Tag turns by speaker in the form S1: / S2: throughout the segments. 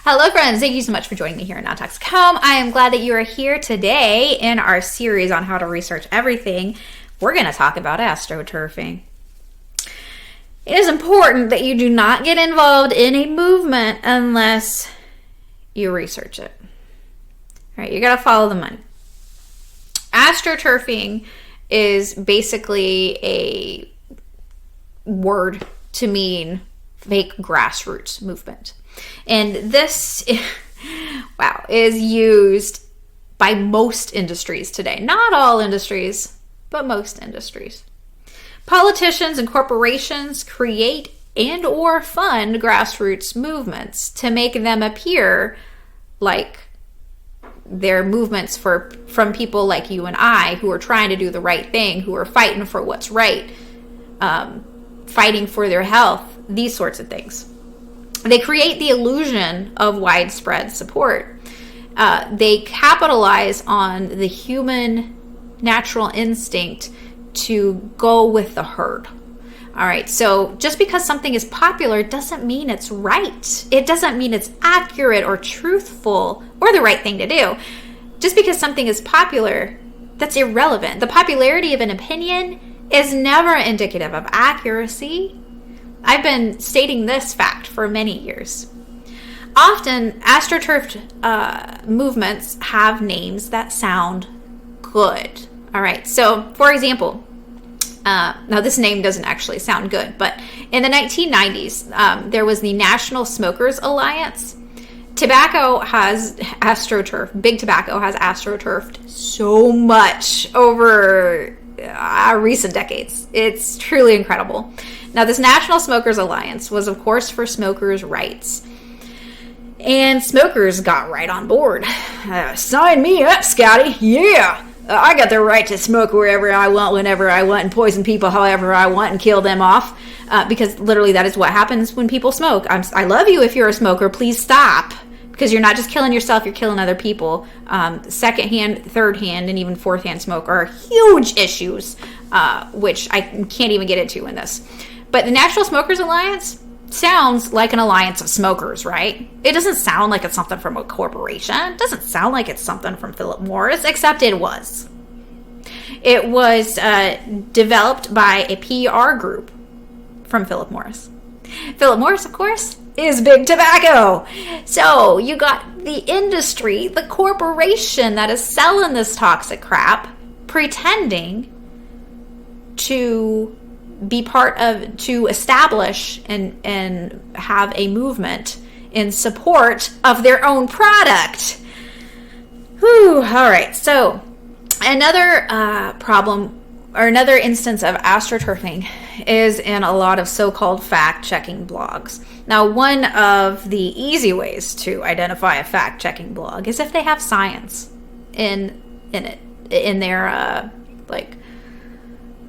S1: Hello friends, thank you so much for joining me here at NowTalks.com. I am glad that you are here today in our series on how to research everything. We're going to talk about astroturfing. It is important that you do not get involved in a movement unless you research it. All right, you got to follow the money. Astroturfing is basically a word to mean fake grassroots movement. And this, is used by most industries today. Not all industries, but most industries. Politicians and corporations create and or fund grassroots movements to make them appear like they're movements from people like you and I who are trying to do the right thing, who are fighting for what's right, fighting for their health, these sorts of things. They create the illusion of widespread support. They capitalize on the human natural instinct to go with the herd. All right, so just because something is popular doesn't mean it's right. It doesn't mean it's accurate or truthful or the right thing to do. Just because something is popular, that's irrelevant. The popularity of an opinion is never indicative of accuracy. I've been stating this fact for many years. Often, astroturfed movements have names that sound good. All right, so for example, now this name doesn't actually sound good, but in the 1990s, there was the National Smokers Alliance. Tobacco has astroturfed, big tobacco has astroturfed so much over recent decades. It's truly incredible. Now, this National Smokers Alliance was, of course, for smokers' rights. And smokers got right on board. Sign me up, Scotty. Yeah. I got the right to smoke wherever I want, whenever I want, and poison people however I want and kill them off. Because literally that is what happens when people smoke. I love you if you're a smoker. Please stop. Because you're not just killing yourself, you're killing other people. Secondhand, third-hand, and even fourth-hand smoke are huge issues, which I can't even get into in this. But the National Smokers Alliance sounds like an alliance of smokers, right? It doesn't sound like it's something from a corporation. It doesn't sound like it's something from Philip Morris, except it was. It was developed by a PR group from Philip Morris. Philip Morris, of course, is big tobacco. So you got the industry, the corporation that is selling this toxic crap, pretending to be part of, to establish and have a movement in support of their own product. Whew, all right, so another problem or another instance of astroturfing is in a lot of so-called fact-checking blogs. Now, one of the easy ways to identify a fact-checking blog is if they have science in their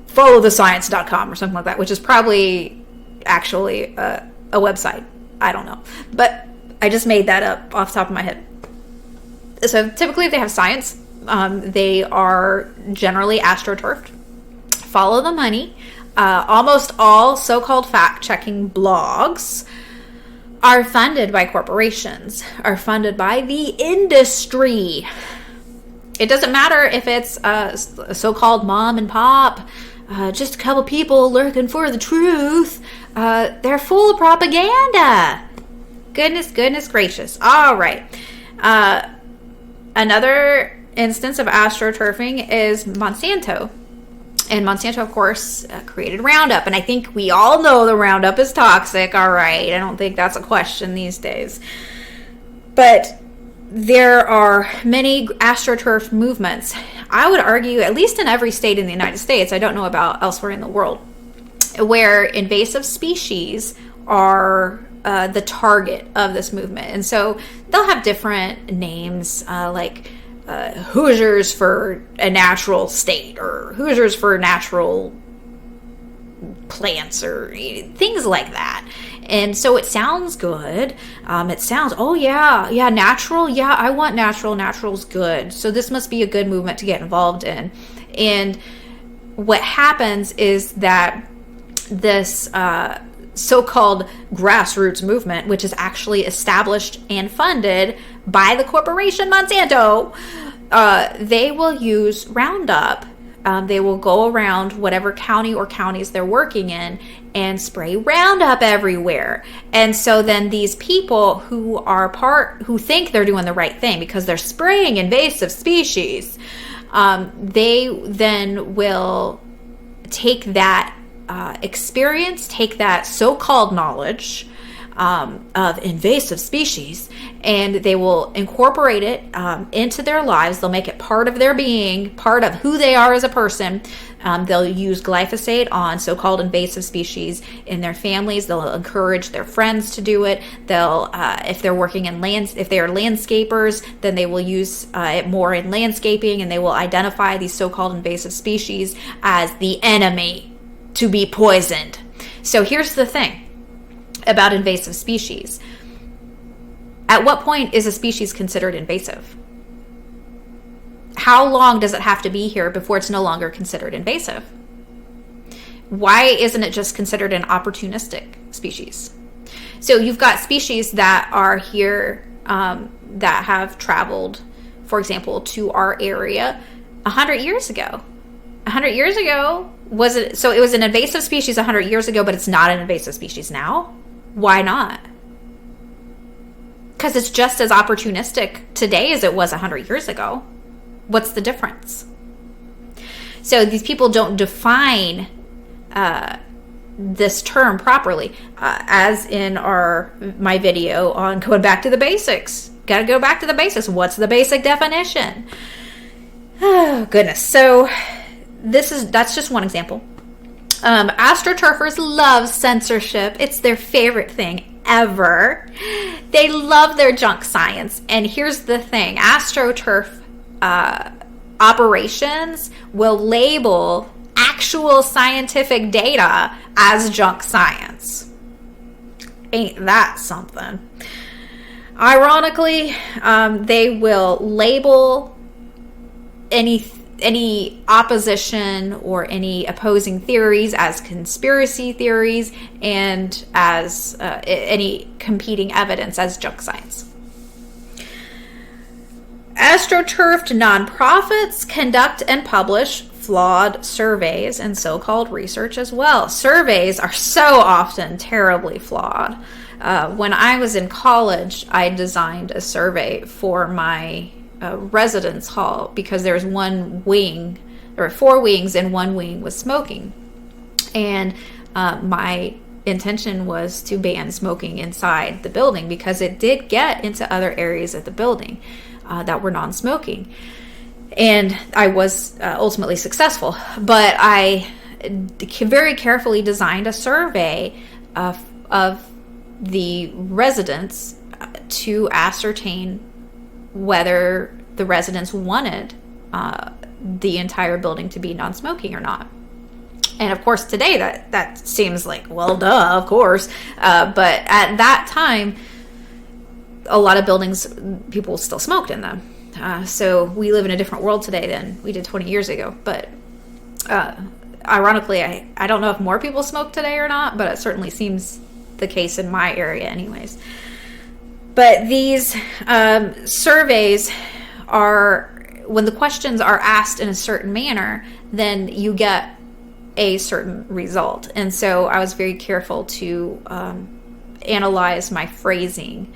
S1: followthescience.com or something like that, which is probably actually a website. I don't know. But I just made that up off the top of my head. So typically if they have science, they are generally astroturfed. Follow the money. Almost all so-called fact-checking blogs are funded by corporations, are funded by the industry. It doesn't matter if it's a so-called mom and pop, just a couple people lurking for the truth. They're full of propaganda. Goodness gracious. All right. Another instance of astroturfing is Monsanto. And Monsanto, of course, created Roundup. And I think we all know the Roundup is toxic. All right. I don't think that's a question these days. But there are many astroturf movements. I would argue, at least in every state in the United States, I don't know about elsewhere in the world, where invasive species are the target of this movement. And so they'll have different names, like Hoosiers for a natural state, or Hoosiers for natural plants, or things like that. And so it sounds good. It sounds, oh yeah, natural. Yeah, I want natural. Natural's good. So this must be a good movement to get involved in. And what happens is that this so-called grassroots movement, which is actually established and funded by the corporation Monsanto, they will use Roundup. They will go around whatever county or counties they're working in and spray Roundup everywhere. And so then these people who think they're doing the right thing because they're spraying invasive species, they then will take that experience, take that so-called knowledge of invasive species, and they will incorporate it into their lives. They'll make it part of their being, part of who they are as a person. They'll use glyphosate on so-called invasive species in their families. They'll encourage their friends to do it. They'll, if they're working in if they are landscapers, then they will use it more in landscaping, and they will identify these so-called invasive species as the enemy to be poisoned. So here's the thing about invasive species. At what point is a species considered invasive? How long does it have to be here before it's no longer considered invasive? Why isn't it just considered an opportunistic species? So you've got species that are here that have traveled, for example, to our area 100 years ago. 100 years ago, it was an invasive species 100 years ago, but it's not an invasive species now? Why not? Because it's just as opportunistic today as it was 100 years ago. What's the difference? So these people don't define this term properly, as in my video on going back to the basics. Got to go back to the basics. What's the basic definition? Oh, goodness. So that's just one example. Astroturfers love censorship. It's their favorite thing ever. They love their junk science. And here's the thing. AstroTurf operations will label actual scientific data as junk science. Ain't that something? Ironically, they will label any opposition or any opposing theories as conspiracy theories, and as any competing evidence as junk science. AstroTurfed nonprofits conduct and publish flawed surveys and so-called research as well. Surveys are so often terribly flawed. When I was in college, I designed a survey for my residence hall because there's one wing, there were 4 wings, and one wing was smoking. And my intention was to ban smoking inside the building because it did get into other areas of the building that were non-smoking. And I was ultimately successful. But I very carefully designed a survey of the residents to ascertain whether the residents wanted the entire building to be non-smoking or not. And of course today that seems like, well, duh, of course. But at that time, a lot of buildings, people still smoked in them. So we live in a different world today than we did 20 years ago. But ironically, I don't know if more people smoke today or not, but it certainly seems the case in my area anyways. But these surveys are, when the questions are asked in a certain manner, then you get a certain result. And so I was very careful to analyze my phrasing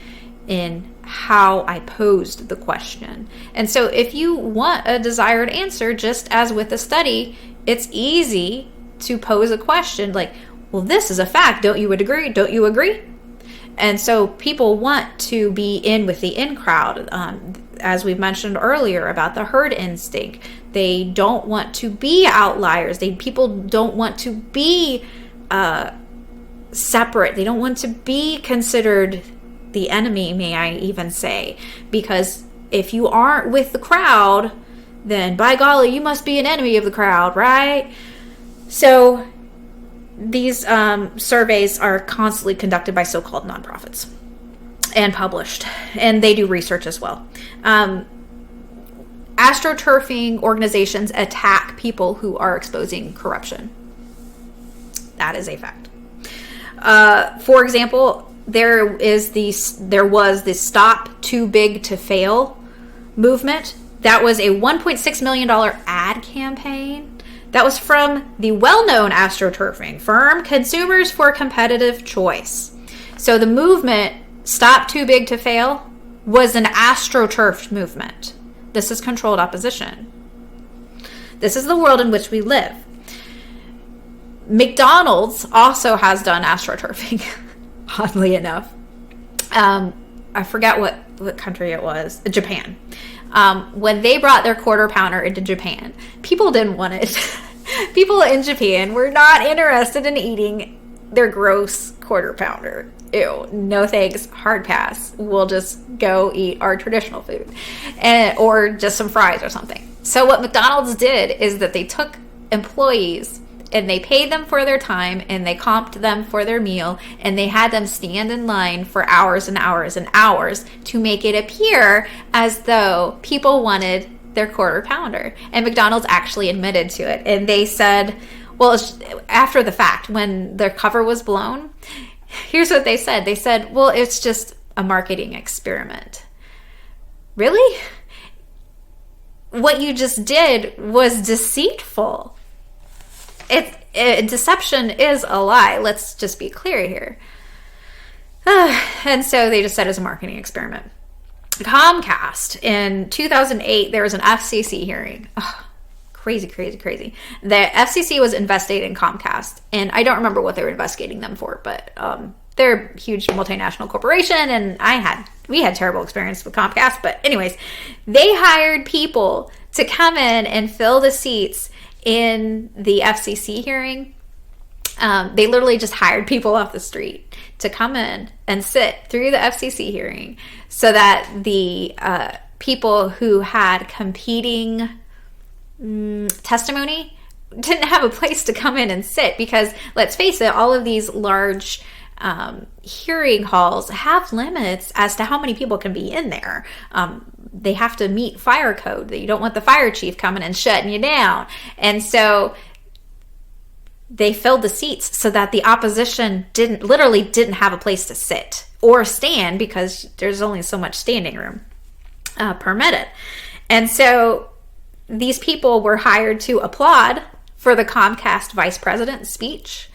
S1: in how I posed the question. And so if you want a desired answer, just as with a study, it's easy to pose a question like, well, this is a fact. Don't you agree? Don't you agree? And so people want to be in with the in crowd, as we've mentioned earlier about the herd instinct. They don't want to be outliers. People don't want to be separate. They don't want to be considered the enemy, may I even say, because if you aren't with the crowd, then by golly, you must be an enemy of the crowd, right? So these surveys are constantly conducted by so-called nonprofits and published, and they do research as well. Astroturfing organizations attack people who are exposing corruption. That is a fact. For example, there was the Stop Too Big to Fail movement. That was a $1.6 million ad campaign. That was from the well-known Astroturfing firm, Consumers for Competitive Choice. So the movement, Stop Too Big to Fail, was an AstroTurf movement. This is controlled opposition. This is the world in which we live. McDonald's also has done AstroTurfing, oddly enough. I forget what country it was. Japan. When they brought their quarter pounder into Japan, people didn't want it. People in Japan were not interested in eating their gross quarter pounder. Ew, no thanks, hard pass. We'll just go eat our traditional food, or just some fries or something. So what McDonald's did is that they took employees and they paid them for their time and they comped them for their meal, and they had them stand in line for hours and hours and hours to make it appear as though people wanted their quarter pounder. And McDonald's actually admitted to it. And they said, well, after the fact, when their cover was blown, here's what they said. They said, well, it's just a marketing experiment. Really? What you just did was deceitful. Deception is a lie. Let's just be clear here. And so they just said it's a marketing experiment. Comcast, in 2008, there was an FCC hearing. Crazy. The FCC was investigating Comcast, and I don't remember what they were investigating them for, but they're a huge multinational corporation, and we had terrible experience with Comcast. But anyways, they hired people to come in and fill the seats in the FCC hearing. They literally just hired people off the street to come in and sit through the FCC hearing so that the people who had competing testimony didn't have a place to come in and sit, because let's face it, all of these large hearing halls have limits as to how many people can be in there. They have to meet fire code. You don't want the fire chief coming and shutting you down. And so they filled the seats so that the opposition didn't have a place to sit or stand, because there's only so much standing room permitted. And so these people were hired to applaud for the Comcast vice president's speech.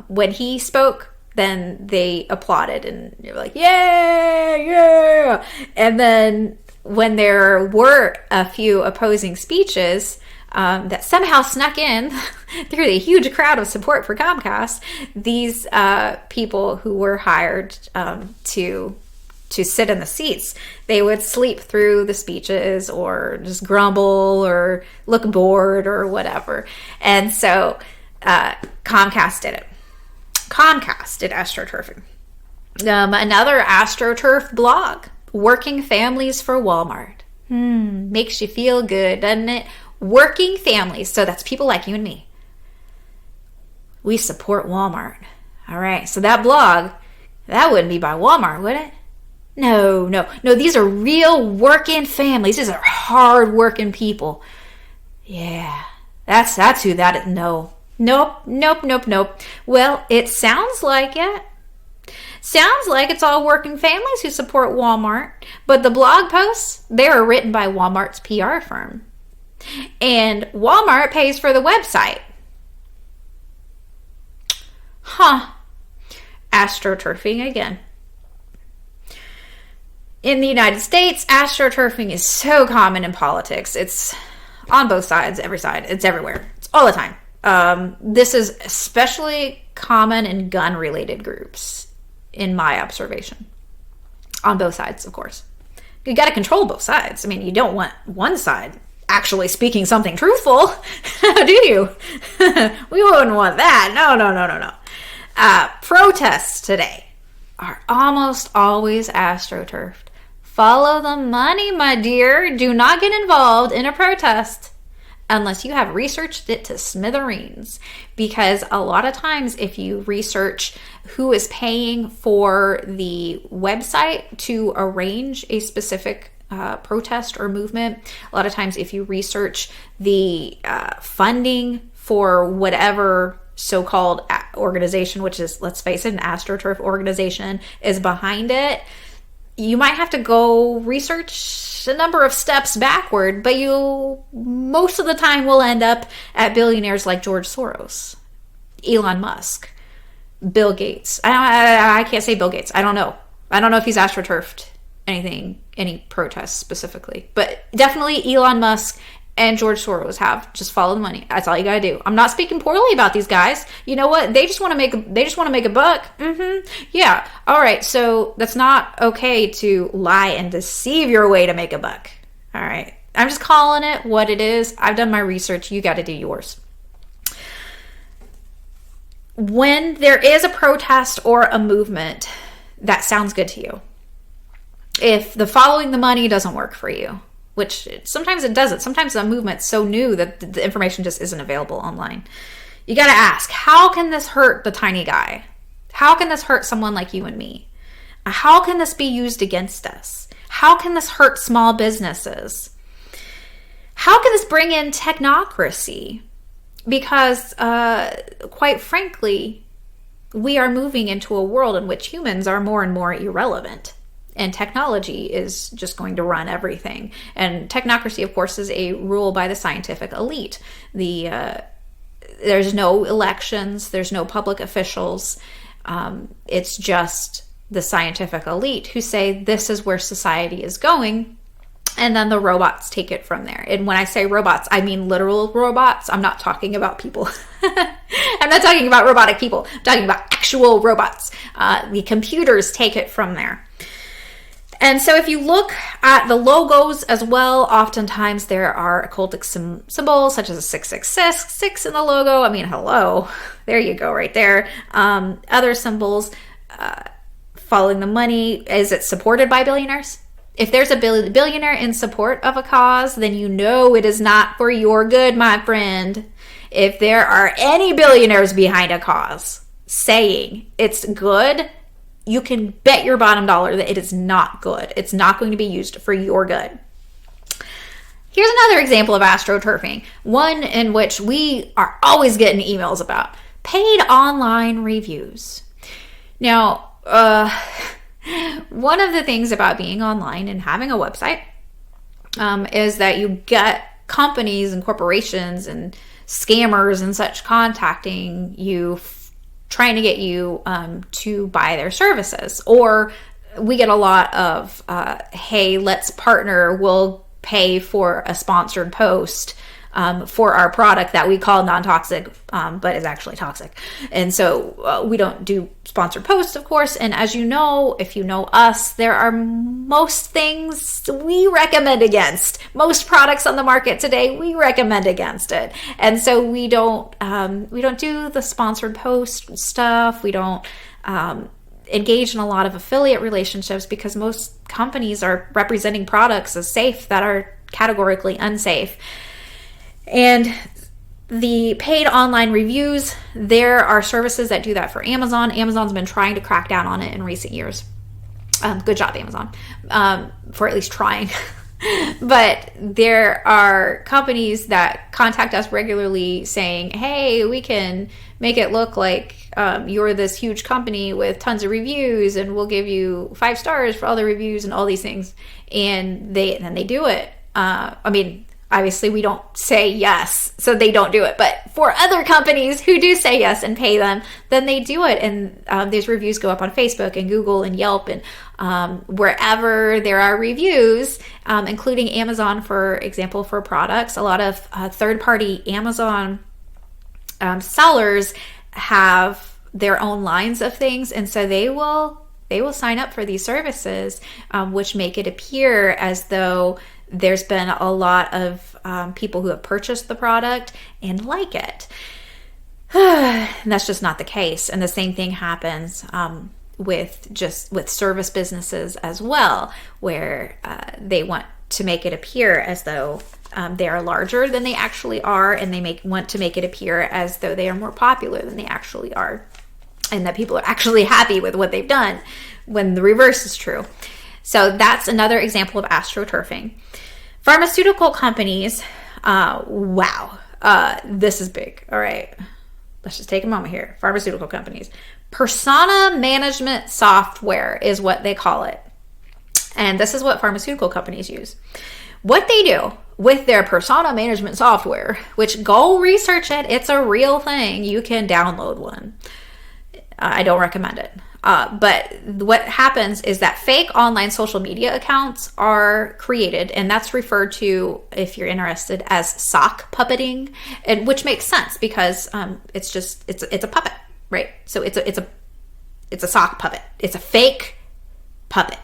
S1: When he spoke, then they applauded and they were like, yeah. And then when there were a few opposing speeches that somehow snuck in through the huge crowd of support for Comcast, these people who were hired to sit in the seats, they would sleep through the speeches or just grumble or look bored or whatever. And so Comcast did it. Comcast did AstroTurfing. Another AstroTurf blog, Working Families for Walmart. Makes you feel good, doesn't it? Working families. So that's people like you and me. We support Walmart. All right. So that blog, that wouldn't be by Walmart, would it? No. These are real working families. These are hard working people. Yeah. That's who that is. No. Nope. Well, it sounds like it. Sounds like it's all working families who support Walmart. But the blog posts, they are written by Walmart's PR firm. And Walmart pays for the website. AstroTurfing again. In the United States, AstroTurfing is so common in politics. It's on both sides, every side. It's everywhere. It's all the time. This is especially common in gun-related groups, in my observation. On both sides, of course. You got to control both sides. I mean, you don't want one side actually speaking something truthful, do you? We wouldn't want that. No. Protests today are almost always AstroTurfed. Follow the money, my dear. Do not get involved in a protest unless you have researched it to smithereens. Because a lot of times if you research who is paying for the website to arrange a specific protest or movement, a lot of times if you research the funding for whatever so-called organization, which is, let's face it, an AstroTurf organization, is behind it, you might have to go research a number of steps backward, but you most of the time will end up at billionaires like George Soros, Elon Musk, Bill Gates. I can't say Bill Gates. I don't know if he's AstroTurfed any protests specifically, but definitely Elon Musk and George Soros have. Just follow the money. That's all you gotta do. I'm not speaking poorly about these guys. You know what? They just want to make a buck. Yeah. All right. So that's not okay to lie and deceive your way to make a buck. All right. I'm just calling it what it is. I've done my research. You got to do yours. When there is a protest or a movement that sounds good to you, if the following the money doesn't work for you, which sometimes it doesn't. Sometimes the movement's so new that the information just isn't available online. You got to ask, how can this hurt the tiny guy? How can this hurt someone like you and me? How can this be used against us? How can this hurt small businesses? How can this bring in technocracy? Because, quite frankly, we are moving into a world in which humans are more and more irrelevant. And technology is just going to run everything. And technocracy, of course, is a rule by the scientific elite. There's no elections. There's no public officials. It's just the scientific elite who say this is where society is going. And then the robots take it from there. And when I say robots, I mean literal robots. I'm not talking about people. I'm not talking about robotic people. I'm talking about actual robots. The computers take it from there. And so if you look at the logos as well, oftentimes there are occultic symbols such as a 666 in the logo. I mean, hello. There you go right there. Other symbols, following the money. Is it supported by billionaires? If there's a billionaire in support of a cause, then you know it is not for your good, my friend. If there are any billionaires behind a cause saying it's good, you can bet your bottom dollar that it is not good. It's not going to be used for your good. Here's another example of astroturfing, one in which we are always getting emails about: paid online reviews. Now, one of the things about being online and having a website is that you get companies and corporations and scammers and such contacting you, trying to get you to buy their services. Or we get a lot of, hey, let's partner, we'll pay for a sponsored post for our product that we call non-toxic, but is actually toxic. And so we don't do sponsored posts, of course. And as you know, if you know us, there are most things we recommend against. Most products on the market today, we recommend against it. And so we don't do the sponsored post stuff. We don't engage in a lot of affiliate relationships because most companies are representing products as safe that are categorically unsafe. And the paid online reviews, there are services that do that for Amazon. Amazon's been trying to crack down on it in recent years. Good job, Amazon, for at least trying. But there are companies that contact us regularly saying, hey, we can make it look like you're this huge company with tons of reviews, and we'll give you 5 stars for all the reviews and all these things. And then they do it. Obviously, we don't say yes, so they don't do it. But for other companies who do say yes and pay them, then they do it. And these reviews go up on Facebook and Google and Yelp and wherever there are reviews, including Amazon, for example, for products. A lot of third-party Amazon sellers have their own lines of things, and so they will sign up for these services, which make it appear as though there's been a lot of people who have purchased the product and like it. And that's just not the case. And the same thing happens with service businesses as well, where they want to make it appear as though they are larger than they actually are, and they want to make it appear as though they are more popular than they actually are, and that people are actually happy with what they've done, when the reverse is true. So that's another example of astroturfing. Pharmaceutical companies, this is big, all right. let's just take a moment here. Pharmaceutical companies. Persona management software is what they call it. And this is what pharmaceutical companies use. What they do with their persona management software, which go research it, it's a real thing. You can download one. I don't recommend it. But what happens is that fake online social media accounts are created, and that's referred to, if you're interested, as sock puppeting, and which makes sense because it's a puppet, right? So it's a sock puppet. It's a fake puppet,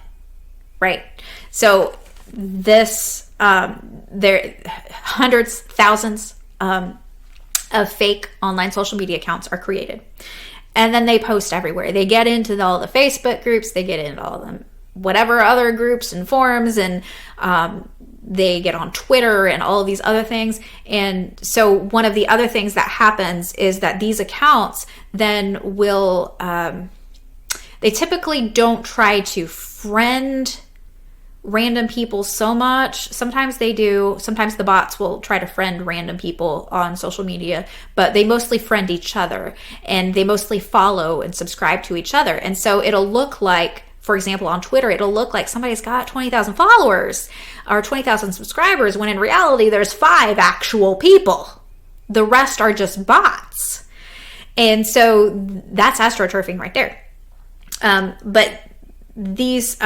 S1: right? So this there hundreds, thousands of fake online social media accounts are created. And then they post everywhere. They get into all the Facebook groups. They get into all the whatever other groups and forums. And they get on Twitter and all of these other things. And so one of the other things that happens is that these accounts then will, they typically don't try to friend random people so much. Sometimes they do. Sometimes the bots will try to friend random people on social media, but they mostly friend each other, and they mostly follow and subscribe to each other. And so it'll look like, for example, on Twitter, it'll look like somebody's got 20,000 followers or 20,000 subscribers, when in reality there's 5 actual people. The rest are just bots. And so that's astroturfing right there. But these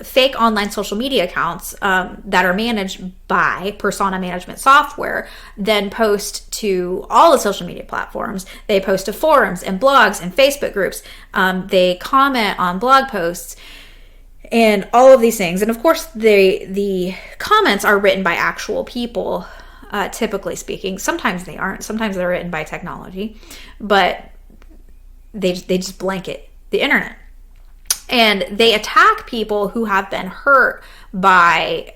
S1: fake online social media accounts that are managed by persona management software then post to all the social media platforms. They post to forums and blogs and Facebook groups. They comment on blog posts and all of these things. And of course, the comments are written by actual people, typically speaking. Sometimes they aren't. Sometimes they're written by technology. But they just blanket the internet. And they attack people who have been hurt by,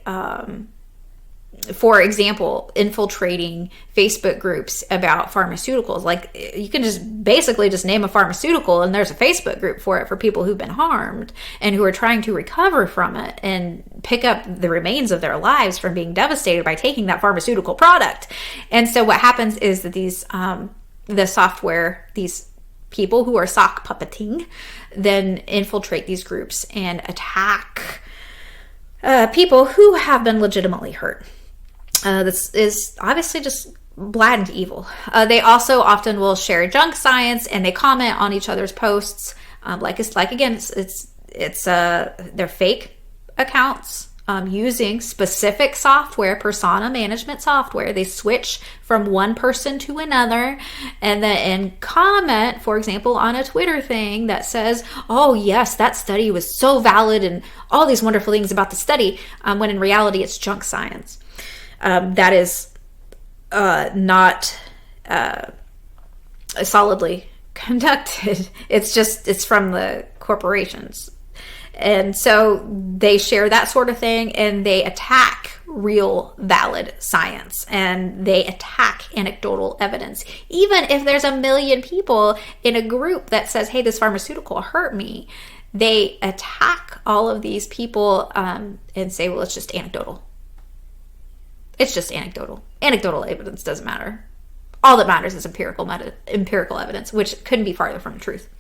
S1: for example, infiltrating Facebook groups about pharmaceuticals. Like, you can just basically just name a pharmaceutical and there's a Facebook group for it, for people who've been harmed and who are trying to recover from it and pick up the remains of their lives from being devastated by taking that pharmaceutical product. And so what happens is that these, the software, these people who are sock puppeting then infiltrate these groups and attack people who have been legitimately hurt. This is obviously just blatant evil. They also often will share junk science, and they comment on each other's posts. It's they're fake accounts. Using specific software, persona management software. They switch from one person to another and comment, for example, on a Twitter thing that says, oh yes, that study was so valid and all these wonderful things about the study, when in reality it's junk science. That is not solidly conducted. It's from the corporations. And so they share that sort of thing, and they attack real valid science, and they attack anecdotal evidence. Even if there's 1 million people in a group that says, hey, this pharmaceutical hurt me, they attack all of these people and say, well, it's just anecdotal. It's just anecdotal. Anecdotal evidence doesn't matter. All that matters is empirical evidence, which couldn't be farther from the truth.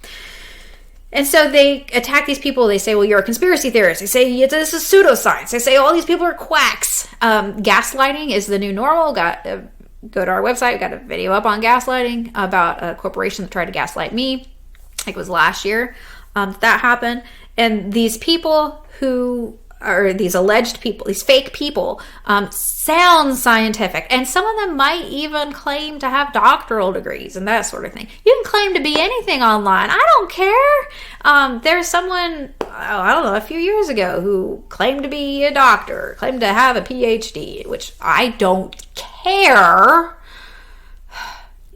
S1: And so they attack these people. They say, well, you're a conspiracy theorist. They say, this is pseudoscience. They say, all these people are quacks. Gaslighting is the new normal. Go to our website. We got a video up on gaslighting about a corporation that tried to gaslight me. I think it was last year that happened. And these people who are these alleged people, these fake people, sound scientific. And some of them might even claim to have doctoral degrees and that sort of thing. You can claim to be anything online. I don't care. There's someone, I don't know, a few years ago who claimed to be a doctor, claimed to have a PhD, which I don't care.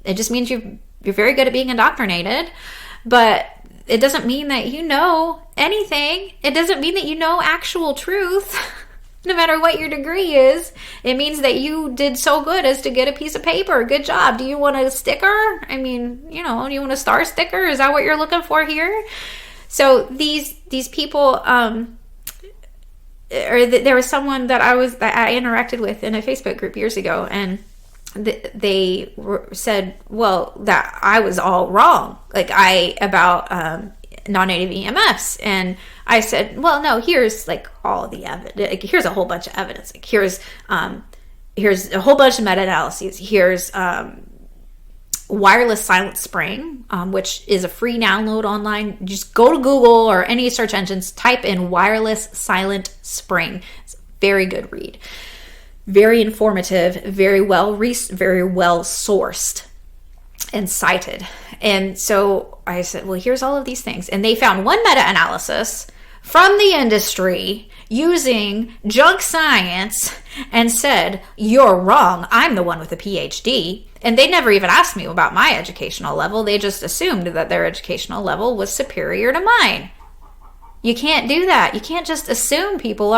S1: It just means you're very good at being indoctrinated. But it doesn't mean that you know anything. It doesn't mean that you know actual truth, no matter what your degree is. It means that you did so good as to get a piece of paper. Good job. Do you want a sticker? I mean, do you want a star sticker? Is that what you're looking for here? So these people, there was someone that I interacted with in a Facebook group years ago, and said, well, that I was all wrong, like about non-native EMFs. And I said, well, no, here's like all the evidence. Like, here's a whole bunch of evidence. Like, here's a whole bunch of meta-analyses. Here's wireless silent spraying, which is a free download online. Just go to Google or any search engines, type in wireless silent spraying. It's a very good read. Very informative, very well sourced and cited. And so I said, well, here's all of these things. And they found one meta-analysis from the industry using junk science and said, you're wrong. I'm the one with a PhD. And they never even asked me about my educational level. They just assumed that their educational level was superior to mine. You can't do that. You can't just assume people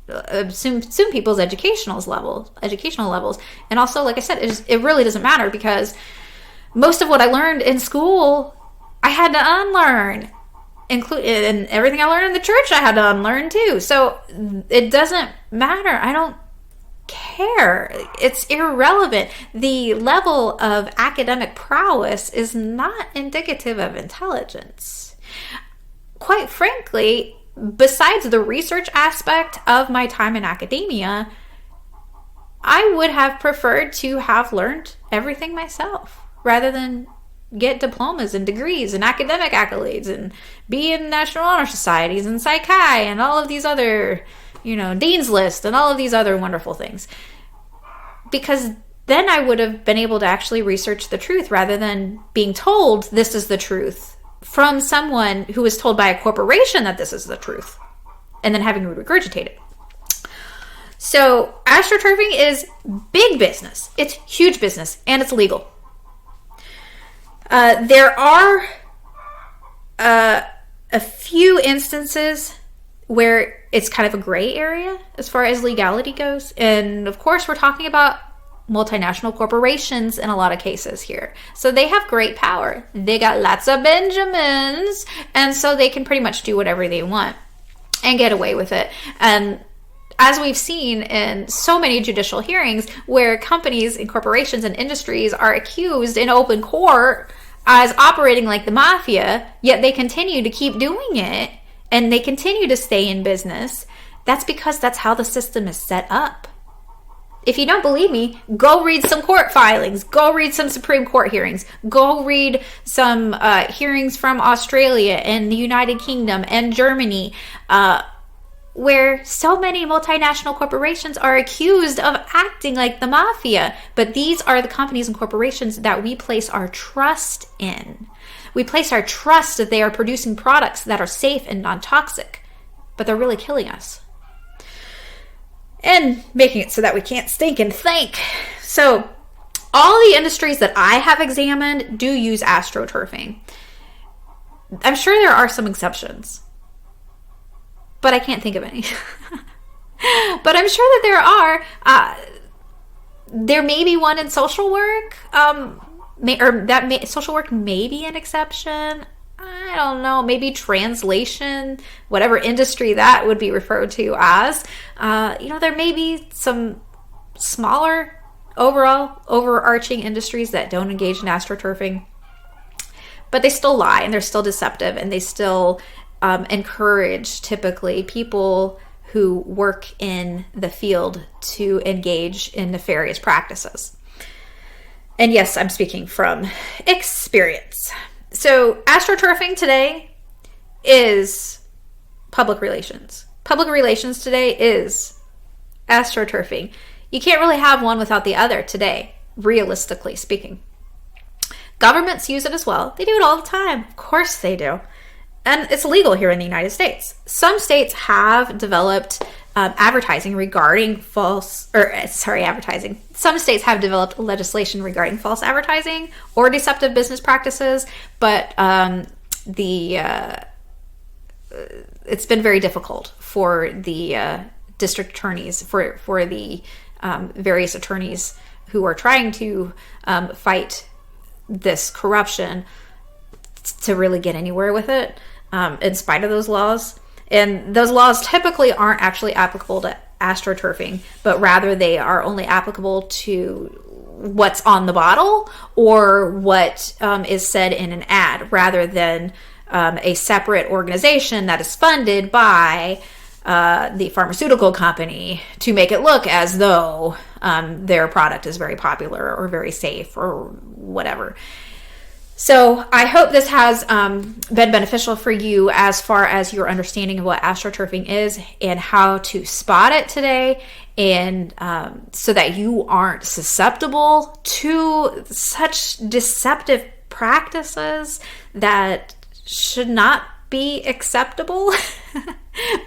S1: assume people's educational levels. And also, like I said, it really doesn't matter, because most of what I learned in school I had to unlearn, and everything I learned in the church I had to unlearn too. So it doesn't matter. I don't care. It's irrelevant. The level of academic prowess is not indicative of intelligence. Quite frankly, besides the research aspect of my time in academia, I would have preferred to have learned everything myself rather than get diplomas and degrees and academic accolades and be in national honor societies and psychi and all of these other, Dean's List and all of these other wonderful things. Because then I would have been able to actually research the truth rather than being told this is the truth from someone who was told by a corporation that this is the truth and then having to regurgitate it. So astroturfing is big business. It's huge business, and it's legal. There are a few instances where it's kind of a gray area as far as legality goes. And of course, we're talking about multinational corporations in a lot of cases here. So they have great power. They got lots of Benjamins, and so they can pretty much do whatever they want and get away with it. And as we've seen in so many judicial hearings where companies and corporations and industries are accused in open court as operating like the mafia, yet they continue to keep doing it and they continue to stay in business, that's because that's how the system is set up. If you don't believe me, go read some court filings. Go read some Supreme Court hearings. Go read some hearings from Australia and the United Kingdom and Germany, where so many multinational corporations are accused of acting like the mafia. But these are the companies and corporations that we place our trust in. We place our trust that they are producing products that are safe and non-toxic, but they're really killing us. And making it so that we can't stink and think. So all the industries that I have examined do use astroturfing. I'm sure there are some exceptions, but I can't think of any. But I'm sure that there are. There may be one in social work, social work may be an exception. I don't know, maybe translation, whatever industry that would be referred to as. There may be some smaller overarching industries that don't engage in astroturfing, but they still lie and they're still deceptive, and they still encourage typically people who work in the field to engage in nefarious practices. And yes, I'm speaking from experience. So astroturfing today is public relations. Public relations today is astroturfing. You can't really have one without the other today, realistically speaking. Governments use it as well. They do it all the time. Of course they do. And it's illegal here in the United States. Some states have developed advertising regarding advertising. Some states have developed legislation regarding false advertising or deceptive business practices, but it's been very difficult for the district attorneys, for the various attorneys who are trying to fight this corruption to really get anywhere with it, in spite of those laws. And those laws typically aren't actually applicable to astroturfing, but rather they are only applicable to what's on the bottle or what is said in an ad, rather than a separate organization that is funded by the pharmaceutical company to make it look as though their product is very popular or very safe or whatever. So I hope this has been beneficial for you as far as your understanding of what astroturfing is and how to spot it today, and so that you aren't susceptible to such deceptive practices that should not be acceptable,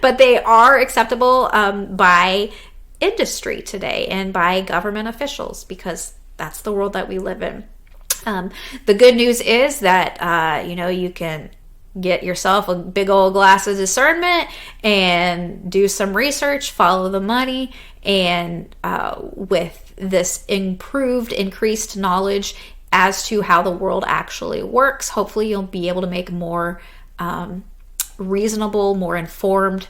S1: but they are acceptable by industry today and by government officials, because that's the world that we live in. The good news is that, you can get yourself a big old glass of discernment and do some research, follow the money, and with this increased knowledge as to how the world actually works, hopefully you'll be able to make more reasonable, more informed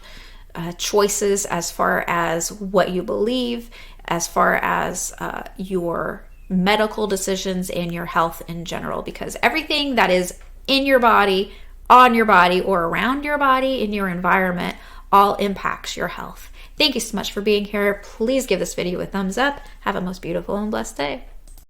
S1: choices as far as what you believe, as far as your medical decisions and your health in general, because everything that is in your body, on your body, or around your body, in your environment, all impacts your health. Thank you so much for being here. Please give this video a thumbs up. Have a most beautiful and blessed day.